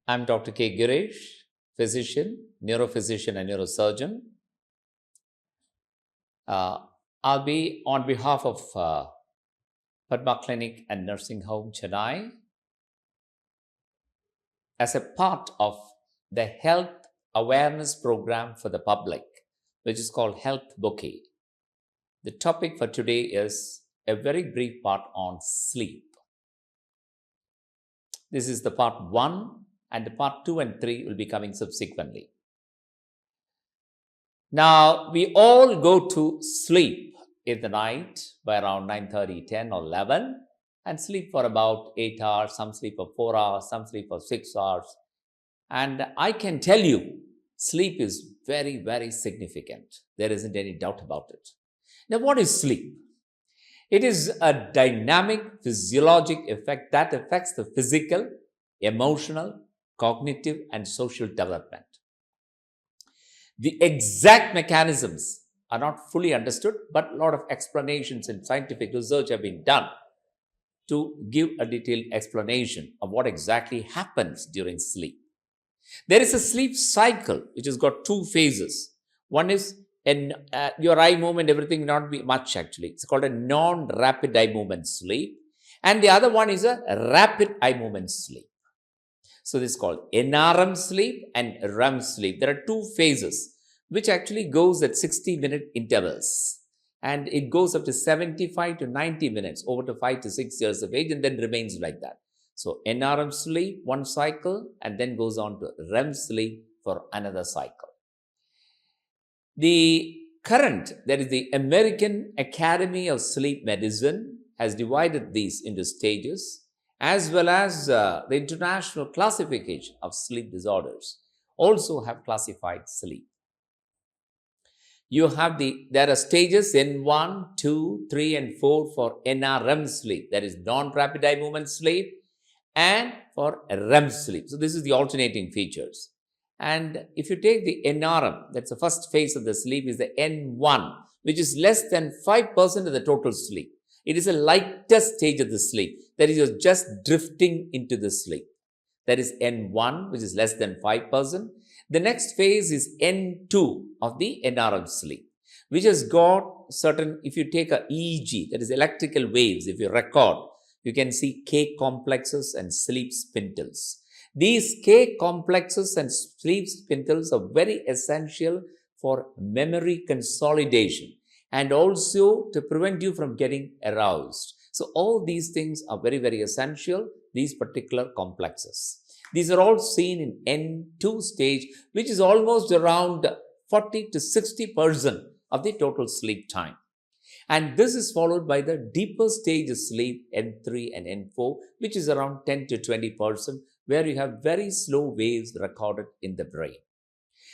I'm Dr.K Gireesh, physician, neurophysician and neurosurgeon. I'll be on behalf of Padma Clinic and Nursing Home, Chennai, as a part of the health awareness program for the public, which is called Health Bouquet. The topic for today is a very brief part on sleep. This is the part 1, and the part 2 and 3 will be coming subsequently. Now, we all go to sleep in the night by around 9:30, 10 or 11 and sleep for about 8 hours, some sleep for 4 hours, some sleep for 6 hours. And I can tell you, sleep is very, very significant. There isn't any doubt about it. Now, what is sleep? It is a dynamic physiologic effect that affects the physical, emotional, cognitive, and social development. The exact mechanisms are not fully understood, but a lot of explanations and scientific research have been done to give a detailed explanation of what exactly happens during sleep. There is a sleep cycle which has got 2 phases. One is your eye movement, everything will not be much actually. It's called a non-rapid eye movement sleep. And the other one is a rapid eye movement sleep. So this is called NREM sleep and REM sleep. There are 2 phases which actually goes at 60-minute intervals. And it goes up to 75 to 90 minutes over to 5 to 6 years of age and then remains like that. So NREM sleep, 1 cycle, and then goes on to REM sleep for another cycle. The current, that is the American Academy of Sleep Medicine, has divided these into stages, as well as the International Classification of Sleep Disorders also have classified sleep. There are stages N1, 2, 3, and 4 for NREM sleep, that is non-rapid eye movement sleep, and for REM sleep. So this is the alternating features. And if you take the NREM, that's the first phase of the sleep, is the N1, which is less than 5% of the total sleep. It is a lighter stage of the sleep. That is, you're just drifting into the sleep. That is N1, which is less than 5%. The next phase is N2 of the NREM sleep, which has got certain, if you take a EEG, that is electrical waves, if you record, you can see K complexes and sleep spindles. These K complexes and sleep spindles are very essential for memory consolidation and also to prevent you from getting aroused. So all these things are very, very essential, these particular complexes. These are all seen in N2 stage, which is almost around 40 to 60% of the total sleep time. And this is followed by the deeper stage of sleep, N3 and N4, which is around 10 to 20%, where you have very slow waves recorded in the brain.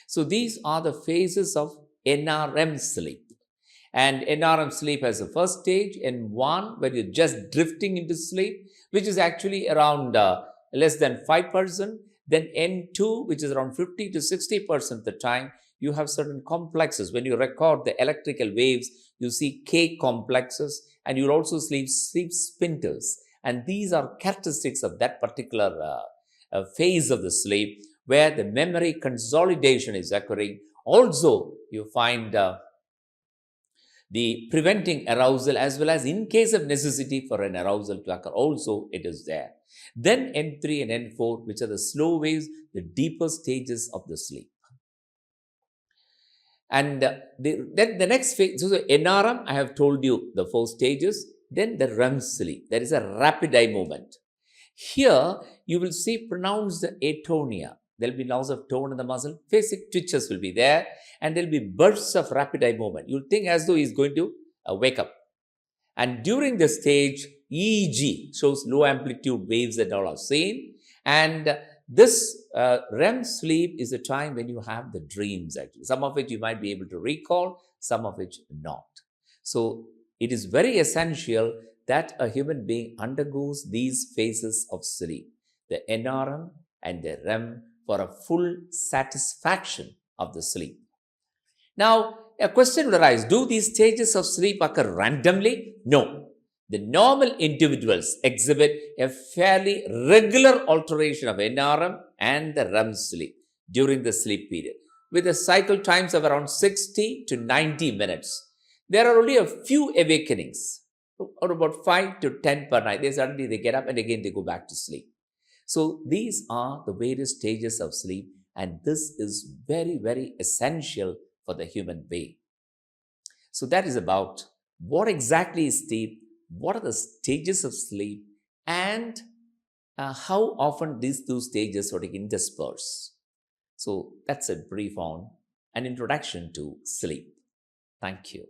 So these are the phases of NREM sleep. And NREM sleep has the first stage, N1, where you're just drifting into sleep, which is actually around less than 5%. Then N2, which is around 50 to 60% of the time, you have certain complexes. When you record the electrical waves, you see K complexes, and you'll also see sleep spindles. And these are characteristics of that particular phase of the sleep, where the memory consolidation is occurring. Also, you find the preventing arousal, as well as in case of necessity for an arousal to occur, also it is there. Then N3 and N4, which are the slow waves, the deeper stages of the sleep. And then the next phase, so the NREM, I have told you the 4 stages. Then the REM sleep, there is a rapid eye movement. Here, you will see pronounced atonia. There will be loss of tone in the muscle, basic twitches will be there, and there will be bursts of rapid eye movement. You'll think as though he's going to wake up. And during the stage, EEG shows low amplitude waves that all are seen. And this REM sleep is a time when you have the dreams actually. Some of it you might be able to recall, some of it not. So it is very essential that a human being undergoes these phases of sleep, the NREM and the REM, for a full satisfaction of the sleep. Now, a question will arise, do these stages of sleep occur randomly? No. The normal individuals exhibit a fairly regular alteration of NREM and the REM sleep during the sleep period, with the cycle times of around 60 to 90 minutes. There are only a few awakenings, or about 5 to 10 per night. Suddenly they get up and again they go back to sleep. So these are the various stages of sleep, and this is very, very essential for the human being. So that is about what exactly is sleep, what are the stages of sleep, and how often these two stages sort of intersperse. So that's a brief on an introduction to sleep. Thank you.